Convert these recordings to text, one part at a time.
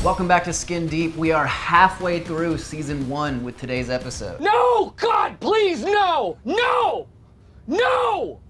Welcome back to Skin Deep. We are halfway through season 1 with today's episode. No! God, please, no! No! No!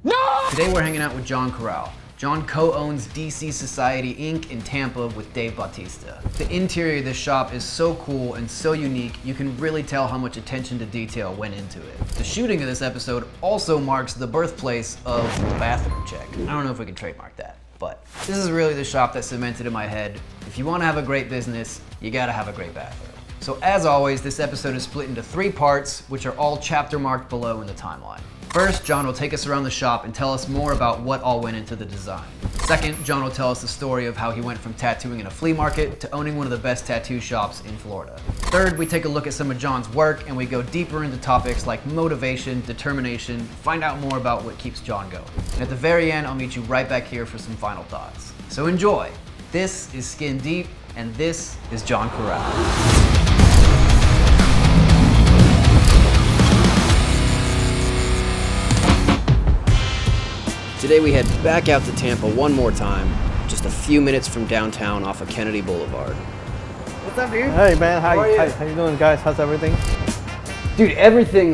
No! Today we're hanging out with John Kural. John co-owns DC Society Inc. in Tampa with Dave Bautista. The interior of this shop is so cool and so unique, you can really tell how much attention to detail went into it. The shooting of this episode also marks the birthplace of the bathroom check. I don't know if we can trademark that, but this is really the shop that cemented in my head, if you want to have a great business, you gotta have a great bathroom. So as always, this episode is split into 3 parts, which are all chapter marked below in the timeline. First, John will take us around the shop and tell us more about what all went into the design. Second, John will tell us the story of how he went from tattooing in a flea market to owning one of the best tattoo shops in Florida. Third, we take a look at some of John's work and we go deeper into topics like motivation, determination, find out more about what keeps John going. And at the very end, I'll meet you right back here for some final thoughts. So enjoy. This is Skin Deep, and this is John Kural. Today we head back out to Tampa one more time, just a few minutes from downtown off of Kennedy Boulevard. What's up, dude? Hey man, how you doing, guys? How's everything? Dude, everything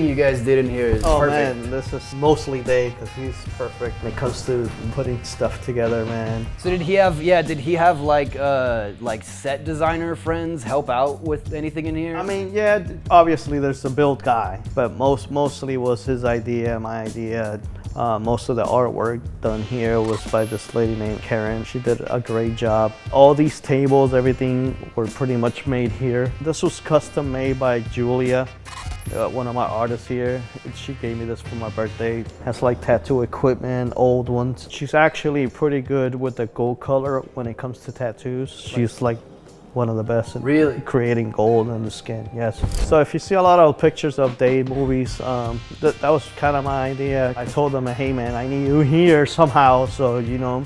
you guys did in here is perfect. Man, this is mostly Dave because he's perfect when it comes to putting stuff together, man. So did he have like set designer friends help out with anything in here? I mean, yeah, obviously there's the build guy, but mostly was his idea, my idea. Most of the artwork done here was by this lady named Karen. She did a great job. All these tables, everything were pretty much made here. This was custom made by Julia, one of my artists here. She gave me this for my birthday. Has like tattoo equipment, old ones. She's actually pretty good with the gold color when it comes to tattoos. She's like one of the best in creating gold in the skin, yes. So if you see a lot of pictures of Dave movies, that was kind of my idea. I told them, hey man, I need you here somehow, so you know,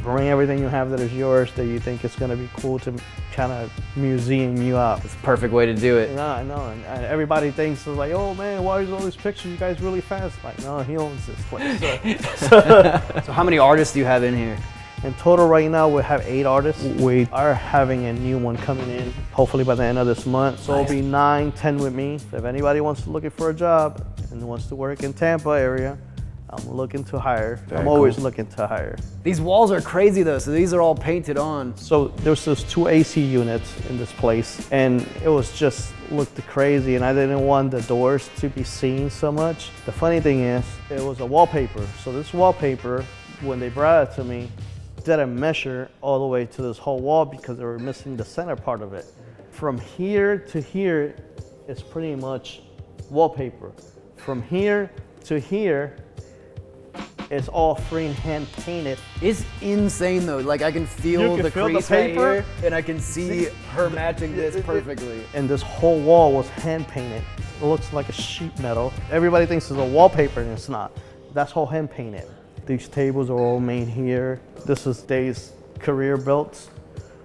bring everything you have that is yours that you think is gonna be cool to kind of museum you up. It's a perfect way to do it. No, I know, and everybody thinks like, oh man, why is all these pictures? You guys really fast. Like, no, he owns this place. So how many artists do you have in here? In total right now we have 8 artists. We are having a new one coming in hopefully by the end of this month. So It'll be 9, 10 with me. So if anybody wants to looking for a job and wants to work in Tampa area, I'm looking to hire. I'm always looking to hire. These walls are crazy though, so these are all painted on. So there's those 2 AC units in this place and it was just looked crazy and I didn't want the doors to be seen so much. The funny thing is, it was a wallpaper. So this wallpaper, when they brought it to me, didn't measure all the way to this whole wall because they were missing the center part of it. From here to here is pretty much wallpaper. From here to here, it's all freehand painted. It's insane though. Like I can feel the crease right here, and I can see her matching this perfectly. And this whole wall was hand painted. It looks like a sheet metal. Everybody thinks it's a wallpaper and it's not. That's all hand painted. These tables are all made here. This is Dave's career belts.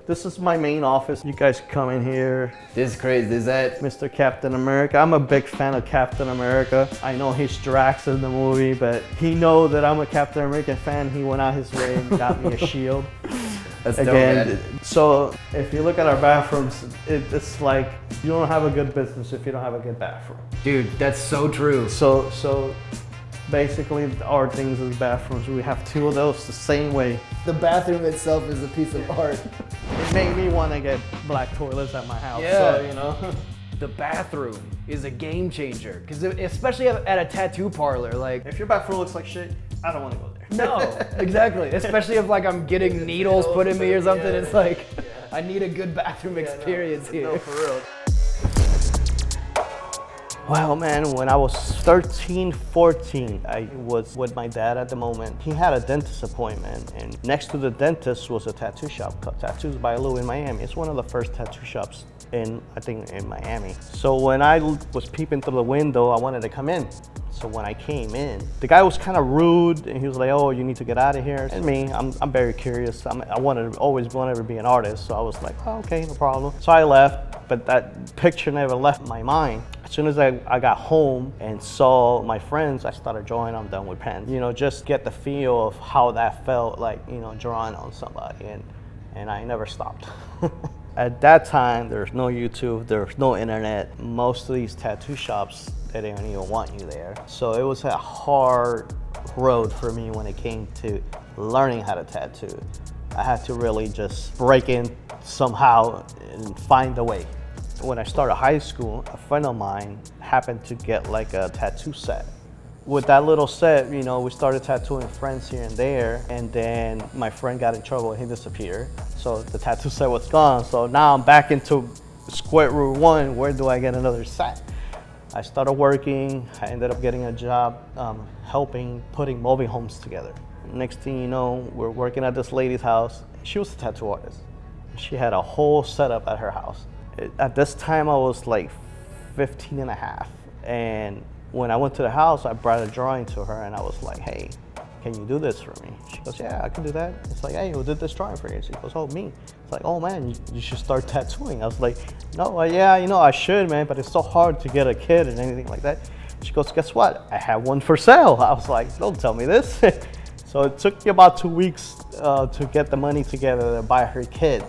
This is my main office. You guys come in here. This is crazy. Is that Mr. Captain America? I'm a big fan of Captain America. I know he's Drax in the movie, but he knows that I'm a Captain America fan. He went out his way and got me a shield. That's dope, man. So if you look at our bathrooms, it's like you don't have a good business if you don't have a good bathroom. Dude, that's so true. So basically, our things is bathrooms. We have 2 of those the same way. The bathroom itself is a piece of art. It made me want to get black toilets at my house. Yeah. So, you know. The bathroom is a game changer, because especially at a tattoo parlor, like if your bathroom looks like shit, I don't want to go there. No, exactly. Especially if like I'm getting needles put in me or something. It's like I need a good bathroom experience here. No, for real. Well, man, when I was 13, 14, I was with my dad at the moment. He had a dentist appointment, and next to the dentist was a tattoo shop called Tattoos by Lou in Miami. It's one of the first tattoo shops in Miami. So when I was peeping through the window, I wanted to come in. So when I came in, the guy was kind of rude, and he was like, "Oh, you need to get out of here." And me, I'm very curious. I always wanted to be an artist, so I was like, "Oh, okay, no problem." So I left, but that picture never left my mind. As soon as I got home and saw my friends, I started drawing them down with pens. You know, just get the feel of how that felt like, you know, drawing on somebody. And and I never stopped. At that time, there's no YouTube, there's no internet. Most of these tattoo shops, they didn't even want you there. So it was a hard road for me when it came to learning how to tattoo. I had to really just break in somehow and find a way. When I started high school, a friend of mine happened to get like a tattoo set. With that little set, you know, we started tattooing friends here and there, and then my friend got in trouble and he disappeared. So the tattoo set was gone. So now I'm back into square root one. Where do I get another set? I started working. I ended up getting a job helping putting mobile homes together. Next thing you know, we're working at this lady's house. She was a tattoo artist. She had a whole setup at her house. At this time, I was like 15 and a half. And when I went to the house, I brought a drawing to her and I was like, hey, can you do this for me? She goes, yeah, I can do that. It's like, hey, who did this drawing for you? She goes, oh, me. It's like, oh man, you should start tattooing. I was like, no, yeah, you know, I should, man, but it's so hard to get a kid and anything like that. She goes, guess what? I have one for sale. I was like, don't tell me this. So it took me about 2 weeks to get the money together to buy her kid.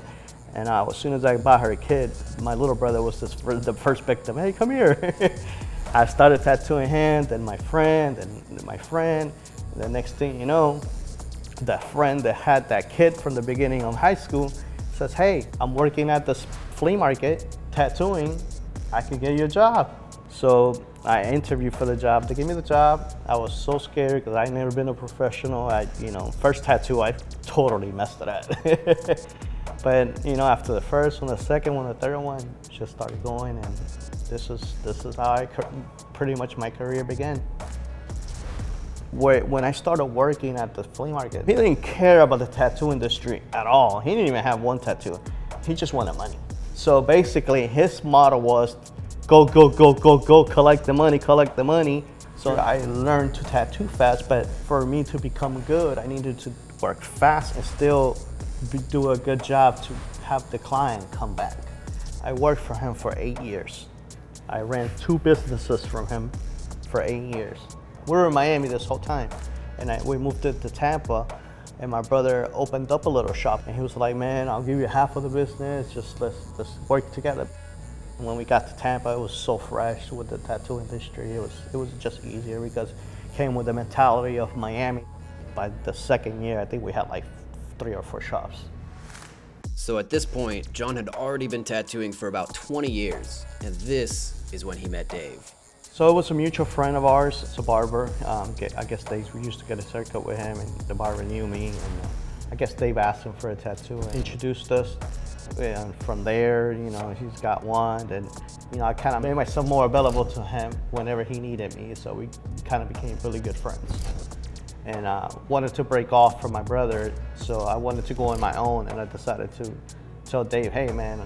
And as soon as I bought her a kid, my little brother was the first victim. Hey, come here. I started tattooing him, then my friend, and my friend. The next thing you know, that friend that had that kid from the beginning of high school says, hey, I'm working at this flea market tattooing. I can get you a job. So I interviewed for the job. They gave me the job. I was so scared because I'd never been a professional. First tattoo, I totally messed it up. But after the first one, the second one, the third one, just started going, and this is how pretty much my career began. When I started working at the flea market, he didn't care about the tattoo industry at all. He didn't even have one tattoo. He just wanted money. So basically, his model was go, go, go, go, go, collect the money, collect the money. So I learned to tattoo fast, but for me to become good, I needed to work fast and still do a good job to have the client come back. I worked for him for 8 years. I ran 2 businesses from him for 8 years. We were in Miami this whole time, and we moved to Tampa, and my brother opened up a little shop, and he was like, man, I'll give you half of the business, just let's work together. When we got to Tampa, it was so fresh with the tattoo industry. It was just easier because it came with the mentality of Miami. By the second year, I think we had like 3 or 4 shops. So at this point, John had already been tattooing for about 20 years, and this is when he met Dave. So it was a mutual friend of ours. It's a barber. I guess we used to get a haircut with him, and the barber knew me. And I guess Dave asked him for a tattoo and introduced us. And from there, he's got one, and I kind of made myself more available to him whenever he needed me. So we kind of became really good friends. And wanted to break off from my brother, so I wanted to go on my own, and I decided to tell Dave, hey man,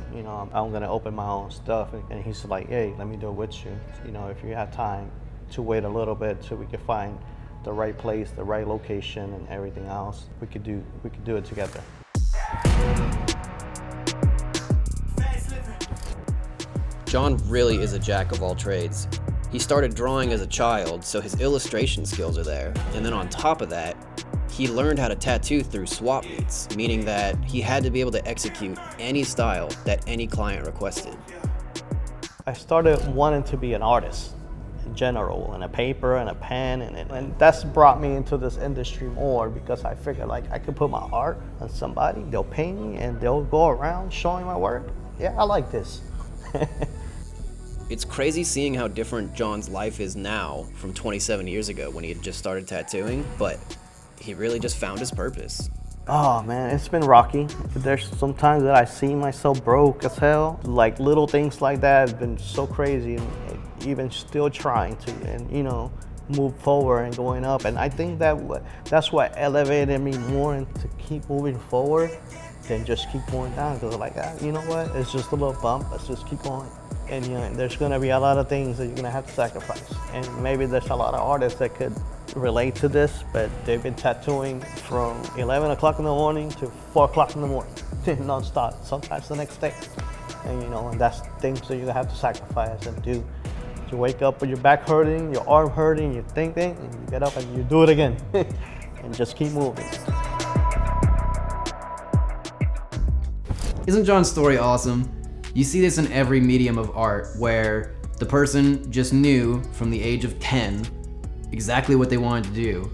I'm gonna open my own stuff, and he's like, hey, let me do it with you. If you have time to wait a little bit so we could find the right place, the right location, and everything else, we could do it together. John really is a jack of all trades. He started drawing as a child, so his illustration skills are there. And then on top of that, he learned how to tattoo through swap meets, meaning that he had to be able to execute any style that any client requested. I started wanting to be an artist in general, and a paper and a pen, and that's brought me into this industry more because I figured like I could put my art on somebody, they'll pay me, and they'll go around showing my work. Yeah, I like this. It's crazy seeing how different John's life is now from 27 years ago when he had just started tattooing, but he really just found his purpose. Oh man, it's been rocky. There's sometimes that I see myself broke as hell. Like little things like that have been so crazy, and even still trying to, and move forward and going up. And I think that's what elevated me more and to keep moving forward than just keep going down. Because like, you know what? It's just a little bump. Let's just keep going. And there's gonna be a lot of things that you're gonna have to sacrifice. And maybe there's a lot of artists that could relate to this, but they've been tattooing from 11 o'clock in the morning to 4 o'clock in the morning, non-stop, sometimes the next day. And that's things that you have to sacrifice and do. You wake up with your back hurting, your arm hurting, you're thinking, and you get up and you do it again. And just keep moving. Isn't John's story awesome? You see this in every medium of art where the person just knew from the age of 10 exactly what they wanted to do,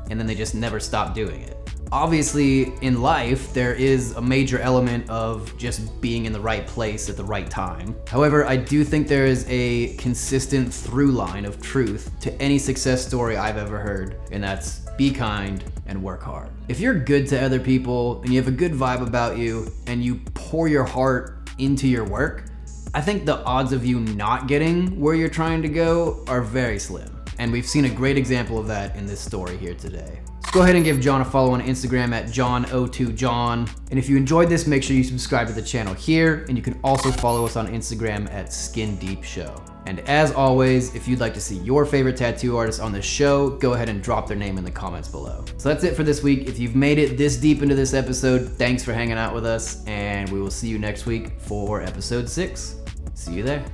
and then they just never stopped doing it. Obviously, in life, there is a major element of just being in the right place at the right time. However, I do think there is a consistent through line of truth to any success story I've ever heard, and that's be kind and work hard. If you're good to other people and you have a good vibe about you and you pour your heart into your work, I think the odds of you not getting where you're trying to go are very slim. And we've seen a great example of that in this story here today. So go ahead and give John a follow on Instagram at John02John. And if you enjoyed this, make sure you subscribe to the channel here, and you can also follow us on Instagram at Skin Deep Show. And as always, if you'd like to see your favorite tattoo artist on the show, go ahead and drop their name in the comments below. So that's it for this week. If you've made it this deep into this episode, thanks for hanging out with us, and we will see you next week for episode 6. See you there.